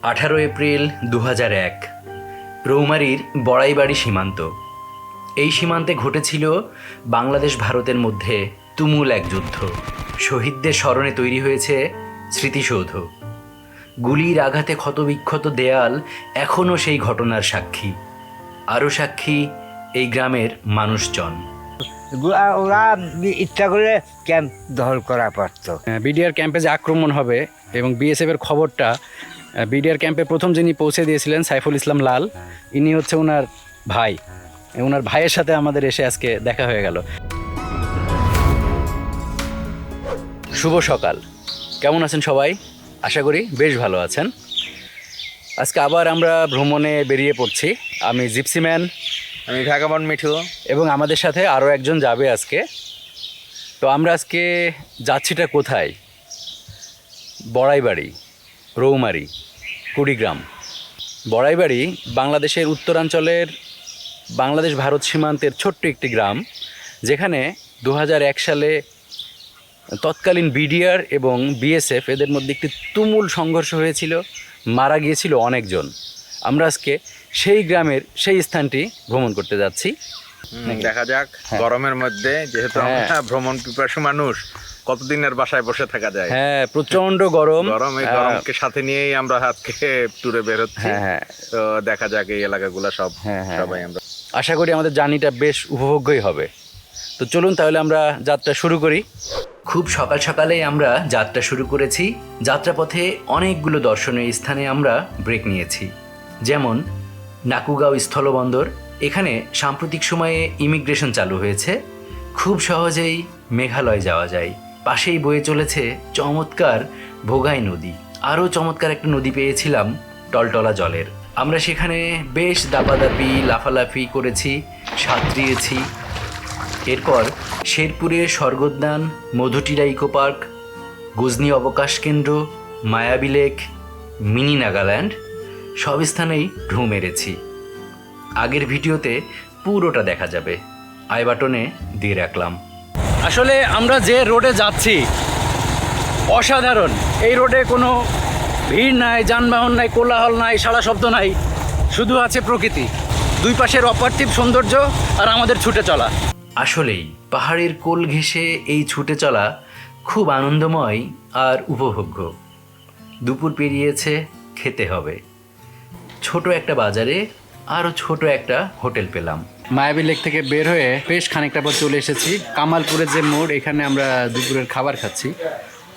18 April 2001 রৌমারীর Baraibari সীমান্ত। এই সীমান্তে ঘটেছিল বাংলাদেশ ভারতের মধ্যে তুমুল এক যুদ্ধ। শহীদদের স্মরণে তৈরি হয়েছে স্মৃতিসৌধ। গুলির আঘাতে ক্ষতবিক্ষত দেয়াল এখনও সেই ঘটনার সাক্ষী। আরও সাক্ষী এই গ্রামের মানুষজন। ওরা ইচ্ছা করে ক্যাম্প দখল করা পারতো। বিডিআর ক্যাম্পে যে আক্রমণ হবে এবং বিএসএফের খবরটা বিডিআর ক্যাম্পে প্রথম যিনি পৌঁছে দিয়েছিলেন সাইফুল ইসলাম লাল, ইনি হচ্ছে ওনার ভাই। ওনার ভাইয়ের সাথে আমাদের এসে আজকে দেখা হয়ে গেল। শুভ সকাল, কেমন আছেন সবাই? আশা করি বেশ ভালো আছেন। আজকে আবার আমরা ভ্রমণে বেরিয়ে পড়ছি। আমি জিপসিম্যান, আমি ঢাকাবন মিঠু, এবং আমাদের সাথে আরও একজন যাবে আজকে। তো আমরা আজকে যাচ্ছিটা কোথায়? বড়াইবাড়ি, রৌমারী, কুড়িগ্রাম। বড়াইবাড়ি বাংলাদেশের উত্তরাঞ্চলের বাংলাদেশ ভারত সীমান্তের ছোট্ট একটি গ্রাম, যেখানে 2001 সালে তৎকালীন বিডিআর এবং বিএসএফ এদের মধ্যে একটি তুমুল সংঘর্ষ হয়েছিল, মারা গিয়েছিল অনেকজন। আমরা আজকে সেই গ্রামের সেই স্থানটি ভ্রমণ করতে যাচ্ছি। দেখা যাক গরমের মধ্যে, যেহেতু আমরা ভ্রমণ পিপাসু মানুষ, কতদিনের বাসায় বসে থাকা যায়। হ্যাঁ, প্রচন্ড গরম। এই গরমকে সাথে নিয়েই আমরা আজকে ট্যুরে বের হচ্ছি। তো দেখা যাক এই এলাকাগুলো সবাই আমরা আশা করি আমাদের জার্নিটা বেশ উপভোগ্যই হবে। তো চলুন তাহলে আমরা যাত্রা শুরু করি। খুব সকাল সকালেই আমরা যাত্রা শুরু করেছি। যাত্রাপথে অনেকগুলো দর্শনীয় স্থানে আমরা ব্রেক নিয়েছি, যেমন নাকুগাঁও স্থলবন্দর। এখানে সাম্প্রতিক সময়ে ইমিগ্রেশন চালু হয়েছে, খুব সহজেই মেঘালয় যাওয়া যায়। পাশেই বয়ে চলেছে চমৎকার ভোগাই নদী। আরও চমৎকার একটা নদী পেয়েছিলাম টলটলা জলের। আমরা সেখানে বেশ দাপাদাপি লাফালাফি করেছি, সাঁতরিয়েছি। এরপর শেরপুরের স্বর্গোদ্যান, মধুটিরা ইকো পার্ক, গজনি অবকাশ কেন্দ্র, মায়াবী লেক, মিনি নাগাল্যান্ড সব স্থানেই ঢু মেরেছি। আগের ভিডিওতে পুরোটা দেখা যাবে, আই বাটনে দিয়ে রাখলাম। আসলে আমরা যে রোডে যাচ্ছি অসাধারণ। এই রোডে কোনো ভিড় নাই, যানবাহন নাই, কোলাহল নাই, সারা শব্দ নাই, শুধু আছে প্রকৃতি, দুই পাশের অপার্থিব সৌন্দর্য আর আমাদের ছুটে চলা। আসলেই পাহাড়ের কোল ঘেঁষে এই ছুটে চলা খুব আনন্দময় আর উপভোগ্য। দুপুর পেরিয়েছে, খেতে হবে। ছোট একটা বাজারে আরও ছোট একটা হোটেল পেলাম। মায়াবী লেক থেকে বের হয়ে বেশ খানিকটা পর চলে এসেছি কামালপুরের যে মোড়, এখানে আমরা দুপুরের খাবার খাচ্ছি।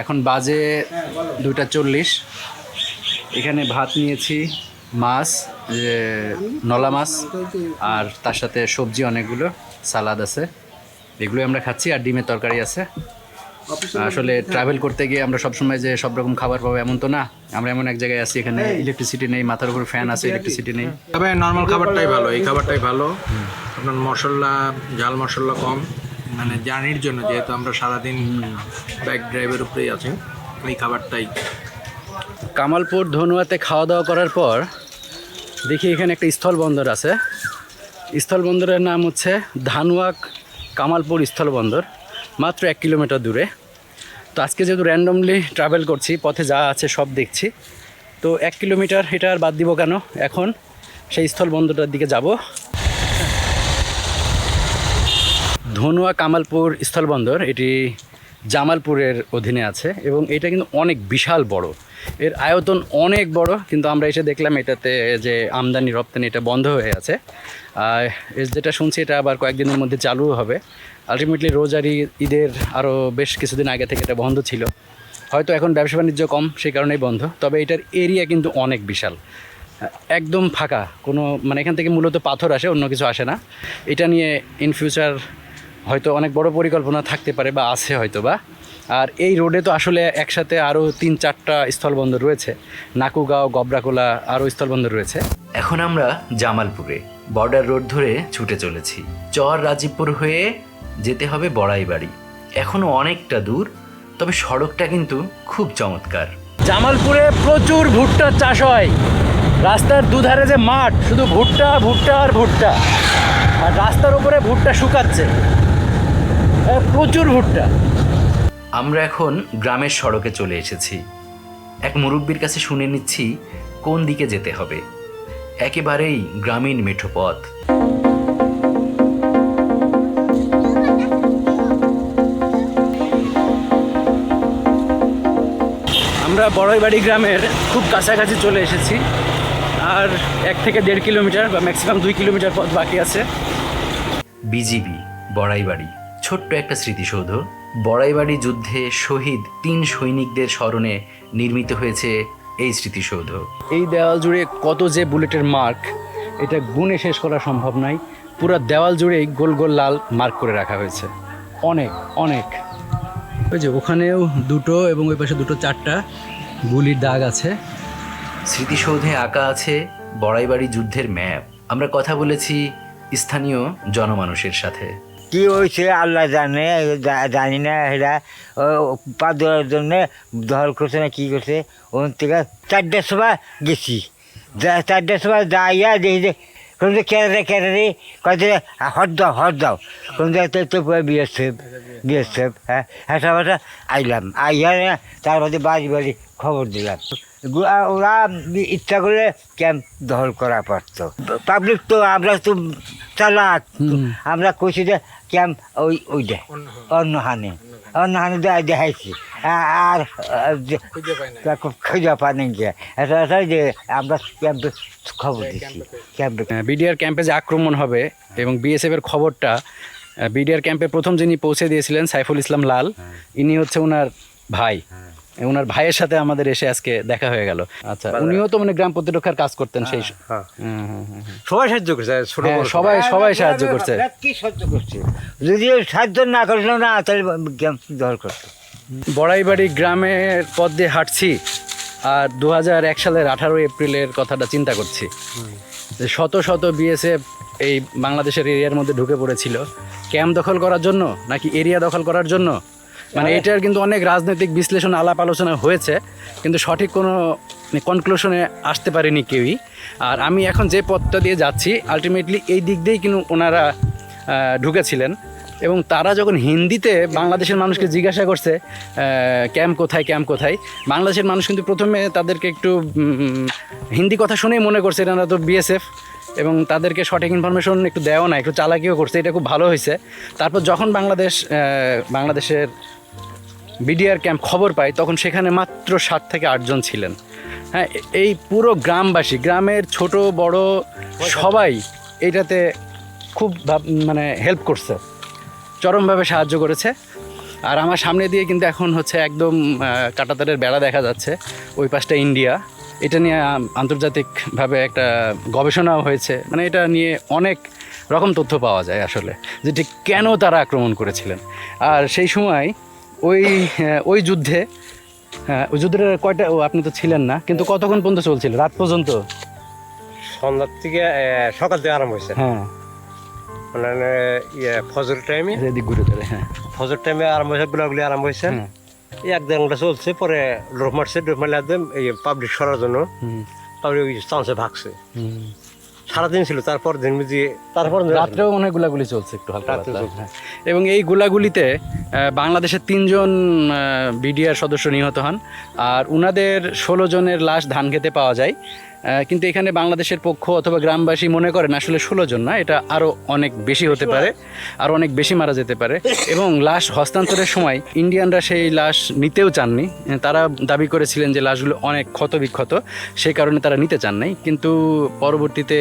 এখন বাজে 2:40। এখানে ভাত নিয়েছি, মাছ, যে নলা মাছ, আর তার সাথে সবজি অনেকগুলো, সালাদ আছে, এগুলোই আমরা খাচ্ছি, আর ডিমের তরকারি আছে। আসলে ট্রাভেল করতে গিয়ে আমরা সবসময় যে সব রকম খাবার পাবো এমন তো না। আমরা এমন এক জায়গায় আছি, এখানে ইলেকট্রিসিটি নেই, মাথার উপর ফ্যান আছে, ইলেকট্রিসিটি নেই। তবে নর্মাল খাবারটাই ভালো, এই খাবারটাই ভালো। আপনার মশলা, ঝাল মশলা কম, মানে জার্নির জন্য, যেহেতু আমরা সারাদিন বাইক ড্রাইভের উপরেই আছি, এই খাবারটাই। কামালপুর ধনুয়াতে খাওয়া দাওয়া করার পর দেখি এখানে একটা স্থলবন্দর আছে। স্থলবন্দরের নাম হচ্ছে ধানুয়াক কামালপুর স্থলবন্দর, মাত্র 1 কিলোমিটার দূরে। তো আজকে যেহেতু র্যান্ডমলি ট্রাভেল করছি, পথে যা আছে সব দেখছি, তো 1 কিলোমিটার এটা আর বাদ দিব কেন। এখন সেই স্থলবন্দরটার দিকে যাব। ধনুয়া কামালপুর স্থলবন্দর, এটি জামালপুরের অধীনে আছে এবং এটা কিন্তু অনেক বিশাল বড়, এর আয়তন অনেক বড়। কিন্তু আমরা এসে দেখলাম এটাতে যে আমদানি রপ্তানি এটা বন্ধ হয়ে আছে। যেটা শুনছি এটা আবার কয়েকদিনের মধ্যে চালু হবে। আলটিমেটলি রোজারি ঈদের আরও বেশ কিছুদিন আগে থেকে এটা বন্ধ ছিল, হয়তো এখন ব্যবসা বাণিজ্য কম সেই কারণেই বন্ধ। তবে এটার এরিয়া কিন্তু অনেক বিশাল, একদম ফাঁকা, কোনো মানে এখান থেকে মূলত পাথর আসে, অন্য কিছু আসে না। এটা নিয়ে ইন ফিউচার হয়তো অনেক বড় পরিকল্পনা থাকতে পারে বা আছে হয়তো বা। আর এই রোডে তো আসলে একসাথে আরও 3-4টা স্থলবন্দর রয়েছে, নাকুগাঁও, গবরাকোলা, আরও স্থলবন্দর রয়েছে। এখন আমরা জামালপুরে বর্ডার রোড ধরে ছুটে চলেছি। চর রাজীবপুর হয়ে যেতে হবে বড়াইবাড়ি। এখনও অনেকটা দূর, তবে সড়কটা কিন্তু খুব চমৎকার। জামালপুরে প্রচুর ভুট্টার চাষ হয়। রাস্তার দুধারে যে মাঠ, শুধু ভুট্টা ভুট্টা আর ভুট্টা, আর রাস্তার উপরে ভুট্টা শুকাচ্ছে, প্রচুর ভুট্টা। আমরা এখন গ্রামের সড়কে চলে এসেছি। এক মুরব্বির কাছে শুনে নিচ্ছি কোন দিকে যেতে হবে। একেবারেই গ্রামীণ মেঠো পথ। আমরা বড়াইবাড়ি গ্রামের খুব কাছাকাছি চলে এসেছি, আর 1 থেকে 1.5 কিলোমিটার বা ম্যাক্সিমাম 2 কিলোমিটার পথ বাকি আছে। বিজিবি বড়াইবাড়ি ছোট্ট একটা স্মৃতিসৌধ। বড়াইবাড়ি যুদ্ধে শহীদ 3 সৈনিকদের স্মরণে নির্মিত হয়েছে এই স্মৃতিসৌধ। এই দেওয়াল জুড়ে কত যে বুলেটের মার্ক, এটা গুণে শেষ করা সম্ভব নয়। পুরো দেওয়াল জুড়েই গোল গোল লাল মার্ক করে রাখা হয়েছে, অনেক অনেক। ওই যে ওখানেও 2টো এবং ওই পাশে 2টো 4টা গুলির দাগ আছে। স্মৃতিসৌধে আঁকা আছে বড়াইবাড়ি যুদ্ধের ম্যাপ। আমরা কথা বলেছি স্থানীয় জনমানুষের সাথে। কি হয়েছে আল্লাহ জানে, জানি না। এরা পা ধরার জন্যে দখল করছে না কি করছে। ওখান থেকে 4টার সময় গেছি, 4টার সময় যাইয়া দেখি যে কোনো কেরারে কয়েছে হট দাও কোনো তো বিএসএফ হ্যাঁ সবাই আইলাম, আইয়া তারপরে বাড়ি খবর দিলাম। ওরা ইচ্ছা করলে ক্যাম্প দখল করা পারতো। পাবলিক তো আমরা তো চালাক, আমরা কইছি যে ক্যাম্প ওইটা অন্য হানে দেখাইছি। আর খুঁজে পানি গিয়ে যে আমরা ক্যাম্পে খবর দিচ্ছি। ক্যাম্পে বিডিআর ক্যাম্পে যে আক্রমণ হবে এবং বিএসএফের খবরটা বিডিআর ক্যাম্পে প্রথম যিনি পৌঁছে দিয়েছিলেন সাইফুল ইসলাম লাল, ইনি হচ্ছে ওনার ভাই। ওনার ভাইয়ের সাথে আমাদের এসে আজকে দেখা হয়ে গেল। আচ্ছা, উনিও তো মানে গ্রাম প্রতিরক্ষার কাজ করতেন সেই। সবাই সাহায্য করছে, সবাই সাহায্য করছে। কি সাহায্য করছে, যদি সাহায্য না করলো না তাহলে ক্যাম্প দখল করতো। বড়াইবাড়ি গ্রামের পথ দিয়ে হাঁটছি আর 2001 সালের 18 এপ্রিলের কথাটা চিন্তা করছি যে শত শত বিএসএফ এই বাংলাদেশের এরিয়ার মধ্যে ঢুকে পড়েছিল ক্যাম্প দখল করার জন্য নাকি এরিয়া দখল করার জন্য। মানে এটার কিন্তু অনেক রাজনৈতিক বিশ্লেষণ আলাপ আলোচনা হয়েছে, কিন্তু সঠিক কোনো কনক্লুশনে আসতে পারেনি কেউই। আর আমি এখন যে পথটা দিয়ে যাচ্ছি আলটিমেটলি এই দিক দিয়েই কিন্তু ওনারা ঢুকেছিলেন। এবং তারা যখন হিন্দিতে বাংলাদেশের মানুষকে জিজ্ঞাসা করছে ক্যাম্প কোথায়, বাংলাদেশের মানুষ কিন্তু প্রথমে তাদেরকে একটু হিন্দি কথা শুনেই মনে করছে এনারা তো বিএসএফ, এবং তাদেরকে সঠিক ইনফরমেশন একটু দেওয়া না, একটু চালাকিও করছে। এটা খুব ভালো হয়েছে। তারপর যখন বাংলাদেশের বিডিআর ক্যাম্প খবর পায় তখন সেখানে মাত্র 7 থেকে 8 জন ছিলেন। হ্যাঁ, এই পুরো গ্রামবাসী, গ্রামের ছোট বড় সবাই এইটাতে খুব মানে হেল্প করছে, চরমভাবে সাহায্য করেছে। আর আমার সামনে দিয়ে কিন্তু এখন হচ্ছে একদম কাঁটাতারের বেড়া দেখা যাচ্ছে, ওই পাশটা ইন্ডিয়া। এটা নিয়ে আন্তর্জাতিকভাবে একটা গবেষণাও হয়েছে, মানে এটা নিয়ে অনেক রকম তথ্য পাওয়া যায় আসলে, যে ঠিক কেন তারা আক্রমণ করেছিলেন। আর সেই সময় ওই যুদ্ধে ওই যুদ্ধের কয়টা, আপনি তো ছিলেন না, কিন্তু কতক্ষণ পর্যন্ত চলছিল? রাত পর্যন্ত, সন্ধ্যার থেকে সকাল থেকে আরম্ভ হয়েছে। হ্যাঁ, মানে ফজর টাইমে, এদিক ঘুরে ধরে, হ্যাঁ ফজর টাইমে আরম্ভ হয়েছে, গুলাগুলি আরম্ভ হয়েছে। এই 1-1.5 ঘন্টা চলছে, পরে ড্রপ মারলে একদম এই পাবলিক সরার জন্য পাবলিক চান্সে ভাগছে। সারাদিন ছিল, তারপর দিন বুঝিয়ে তারপর রাত্রেও অনেক গুলাগুলি চলছে একটু হালকা। এবং এই গোলাগুলিতে বাংলাদেশের 3 জন বিডিআর সদস্য নিহত হন, আর উনাদের 16 জনের লাশ ধান খেতে পাওয়া যায়। কিন্তু এখানে বাংলাদেশের পক্ষ অথবা গ্রামবাসী মনে করেন আসলে 16 জন না, এটা আরও অনেক বেশি হতে পারে, আরও অনেক বেশি মারা যেতে পারে। এবং লাশ হস্তান্তরের সময় ইন্ডিয়ানরা সেই লাশ নিতেও চাননি। তারা দাবি করেছিলেন যে লাশগুলো অনেক ক্ষত বিক্ষত, সেই কারণে তারা নিতে চান নাই। কিন্তু পরবর্তীতে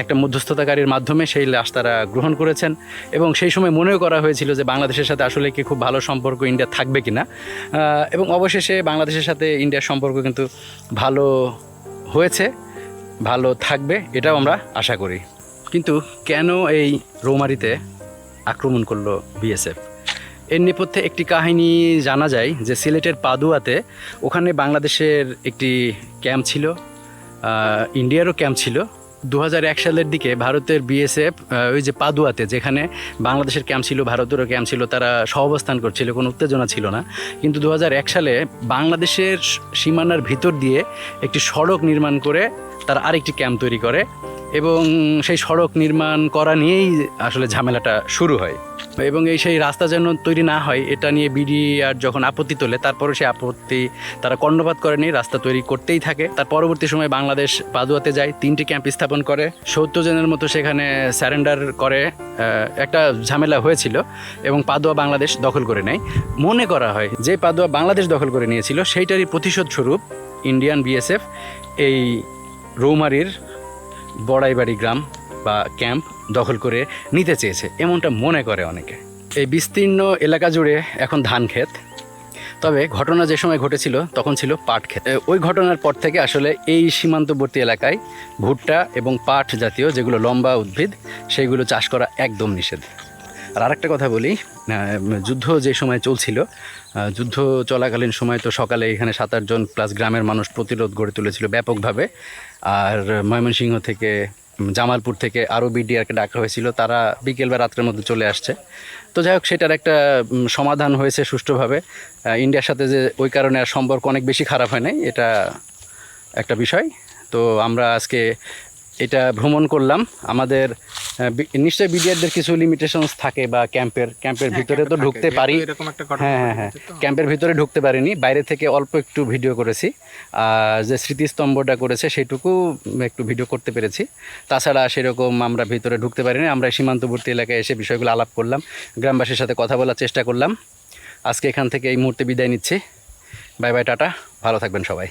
একটা মধ্যস্থতাকারীর মাধ্যমে সেই লাশ তারা গ্রহণ করেছেন। এবং সেই সময় মনেও করা হয়েছিল যে বাংলাদেশের সাথে আসলে কি খুব ভালো সম্পর্ক ইন্ডিয়া থাকবে কিনা। এবং অবশেষে বাংলাদেশের সাথে ইন্ডিয়ার সম্পর্ক কিন্তু ভালো হয়েছে, ভালো থাকবে, এটাও আমরা আশা করি। কিন্তু কেন এই রৌমারীতে আক্রমণ করলো বিএসএফ? এর নেপথ্যে একটি কাহিনী জানা যায় যে সিলেটের পাদুয়াতে ওখানে বাংলাদেশের একটি ক্যাম্প ছিল, ইন্ডিয়ারও ক্যাম্প ছিল। 2001 সালের দিকে ভারতের বিএসএফ ওই যে পাদুয়াতে যেখানে বাংলাদেশের ক্যাম্প ছিল, ভারতেরও ক্যাম্প ছিল, তারা সহাবস্থান করছিল, কোনো উত্তেজনা ছিল না। কিন্তু 2001 সালে বাংলাদেশের সীমানার ভিতর দিয়ে একটি সড়ক নির্মাণ করে তারা আরেকটি ক্যাম্প তৈরি করে, এবং সেই সড়ক নির্মাণ করা নিয়েই আসলে ঝামেলাটা শুরু হয়। এবং এই সেই রাস্তা যেন তৈরি না হয় এটা নিয়ে বিডিআর যখন আপত্তি তোলে, তারপরে সেই আপত্তি তারা কর্ণপাত করেনি, রাস্তা তৈরি করতেই থাকে। তার পরবর্তী সময় বাংলাদেশ পাদুয়াতে যায়, 3টি ক্যাম্প স্থাপন করে, 70 জনের মতো সেখানে স্যারেন্ডার করে। একটা ঝামেলা হয়েছিল এবং পাদুয়া বাংলাদেশ দখল করে নেয়। মনে করা হয় যে পাদুয়া বাংলাদেশ দখল করে নিয়েছিল সেইটারই প্রতিশোধ স্বরূপ ইন্ডিয়ান বিএসএফ এই রৌমারীর বড়াইবাড়ি গ্রাম বা ক্যাম্প দখল করে নিতে চেয়েছে, এমনটা মনে করে অনেকে। এই বিস্তীর্ণ এলাকা জুড়ে এখন ধান ক্ষেত, তবে ঘটনা যে সময় ঘটেছিল তখন ছিল পাট ক্ষেত। ওই ঘটনার পর থেকে আসলে এই সীমান্তবর্তী এলাকায় ভুট্টা এবং পাট জাতীয় যেগুলো লম্বা উদ্ভিদ সেইগুলো চাষ করা একদম নিষেধ। আর আরেকটা কথা বলি, যুদ্ধ যে সময় চলছিল, যুদ্ধ চলাকালীন সময় তো সকালে এখানে 7-8 জন প্লাস গ্রামের মানুষ প্রতিরোধ গড়ে তুলেছিল ব্যাপকভাবে। আর ময়মনসিংহ থেকে, জামালপুর থেকে আরও বিডিআরকে ডাকা হয়েছিল, তারা বিকেল বা রাত্রের মধ্যে চলে আসছে। তো যাই হোক, সেটার একটা সমাধান হয়েছে সুষ্ঠুভাবে। ইন্ডিয়ার সাথে যে ওই কারণে আর সম্পর্ক অনেক বেশি খারাপ হয় নাই, এটা একটা বিষয়। তো আমরা আজকে এটা ভ্রমণ করলাম। আমাদের নিশ্চয়ই বিডিআরদের কিছু লিমিটেশনস থাকে বা ক্যাম্পের ভিতরে তো ঢুকতে পারি। এরকম একটা ঘটনা হ্যাঁ, ক্যাম্পের ভিতরে ঢুকতে পারিনি, বাইরে থেকে অল্প একটু ভিডিও করেছি। আর যে স্মৃতিস্তম্ভটা করেছে সেটুকু একটু ভিডিও করতে পেরেছি, তাছাড়া সেরকম আমরা ভিতরে ঢুকতে পারিনি। আমরা সীমান্তবর্তী এলাকায় এসে বিষয়গুলো আলাপ করলাম, গ্রামবাসীর সাথে কথা বলার চেষ্টা করলাম। আজকে এখান থেকে এই মুহূর্তে বিদায় নিচ্ছি। বাই বাই, টাটা, ভালো থাকবেন সবাই।